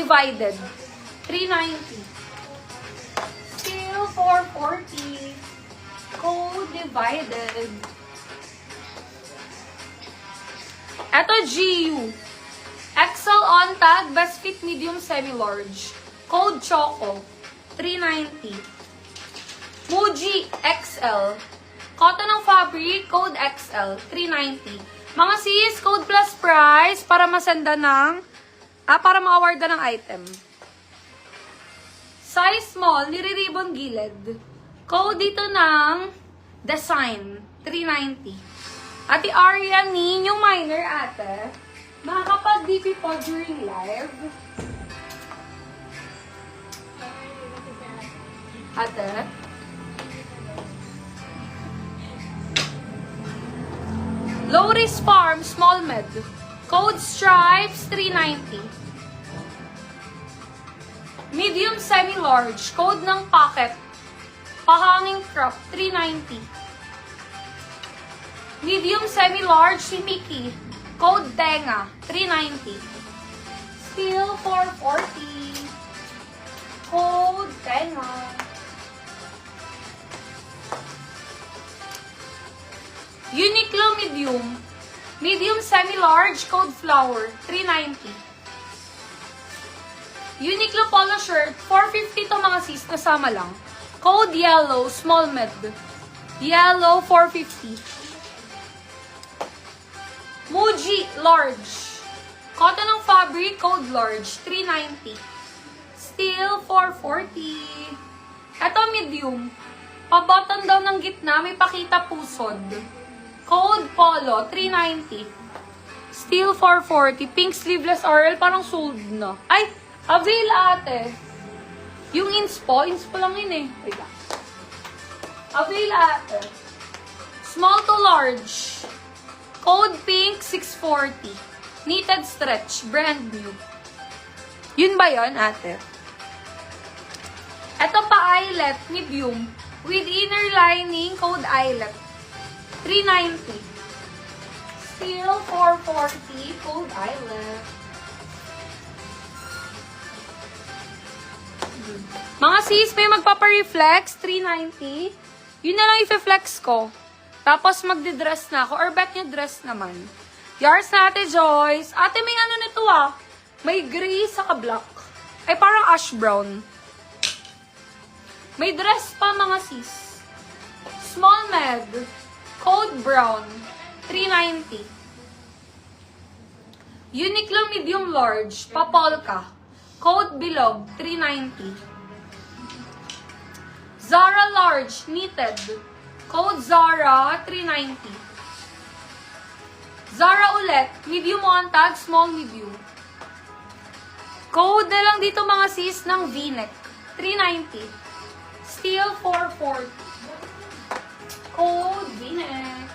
divided. 390. Still 440. Code divided. Ito, GU. XL on tag, best fit medium semi-large. Code Choco. 390. Muji XL. Cotton ng fabric, code XL. 390. Mga sis, code plus price para masenda ng, para ma-awarda ng item. Size small, nire-ribbon gilid. Code dito ng design, 390. Ate Arian ni, yung minor ate, makakapag-DP po during live. Ate. Loris Farm, small med. Code Stripes, 390. Medium semi-large, code ng pocket. Pahanging crop, 390. Medium semi-large si Mickey. Code Tenga, 390. Still 440. Code Tenga. Uniqlo medium. Medium semi-large, code flower, 390. Uniqlo polo shirt, 450 to mga sis, kasama lang. Code yellow, small med. Yellow, 450. Muji, large. Cotton ng fabric, code large, 390. Still, 440. Ito, medium. Pabottom daw ng gitna, may pakita pusod. Code polo, 390. Still, 440. Pink sleeveless RL, parang sold na. Ay, avail ate. Yung inspo lang yun eh. Wait lang. Avail ate. Small to large. Code pink, 640. Knitted stretch, brand new. Yun ba yun, ate? Ito pa eyelet, medium. With inner lining, code eyelet. 390. Still 440, code eyelet. Mga sis, may magpapareflex, 390. Yun na lang i-flex ko. Tapos magdi-dress na ako. Or bet niya dress naman. Yours na, Ate Joyce. Ate, may ano nito ah. May gray saka black. Ay, parang ash brown. May dress pa, mga sis. Small med. Code brown. 390. Uniqlo medium large. Papolka. Code bilog. 390. Zara large. Knitted. Code Zara, 390. Zara ulit, medium on tag, small medium. Code na lang dito mga sis ng V-neck, 390. Still 440. Code V-neck.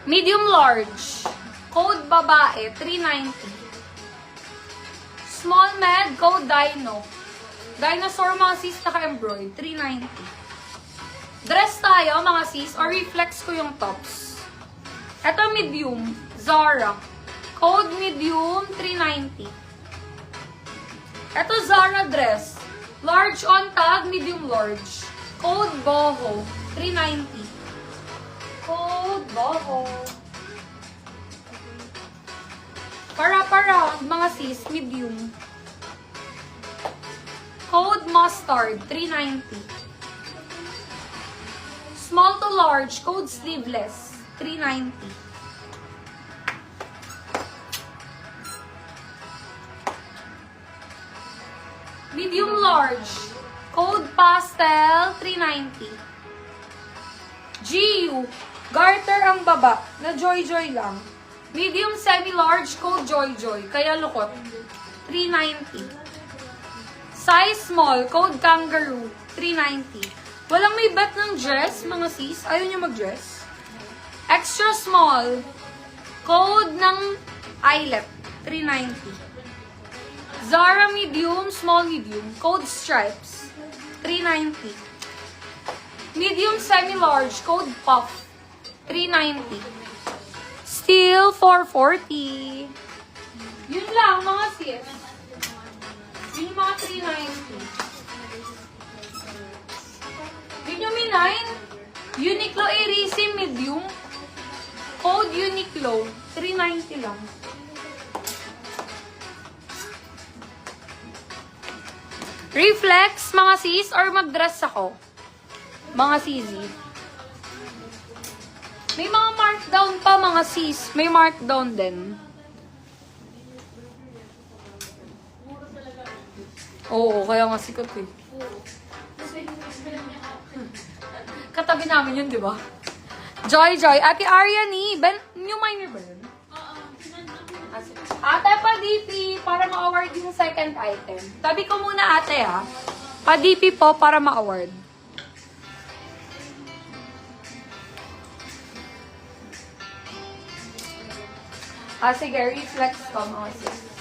Medium large. Code babae, 390. Small med, code dino. Dinosaur mga sis, naka-embroid, 390. Dress tayo mga sis, or reflex ko yung tops. Ito medium, Zara. Code medium, 390. Ito Zara dress. Large on tag, medium large. Code boho, 390. Code boho. Para mga sis, medium. Code mustard, 390. Small to large, code sleeveless, 390. Medium large, code pastel, 390. GU, garter ang baba, na joy-joy lang. Medium semi-large, code joy-joy, kaya lukot, 390. Size small, code kangaroo, 390. Walang may bet ng dress, mga sis. Ayaw nyo mag-dress. Extra small, code ng eyelet, 390. Zara medium, small medium, code stripes, 390. Medium semi-large, code puff, 390. Still 440. Yun lang, mga sis. Yun yung mga 390. Yun yung Mi 9. Uniqlo Erice medium. Code Uniqlo. 390 lang. Reflex, mga sis, or mag-dress ako? Mga sisi. May mga markdown pa, mga sis. May markdown din. Oo, kaya nga sikat eh. Katabi namin yun, di ba? Joy. Ate Ariane, new minor ba yun? Ate, pa-DP para ma-award yung second item. Tabi ko muna, ate, ha? Pa-DP po para ma-award. Sige, reflex ko, mga sis.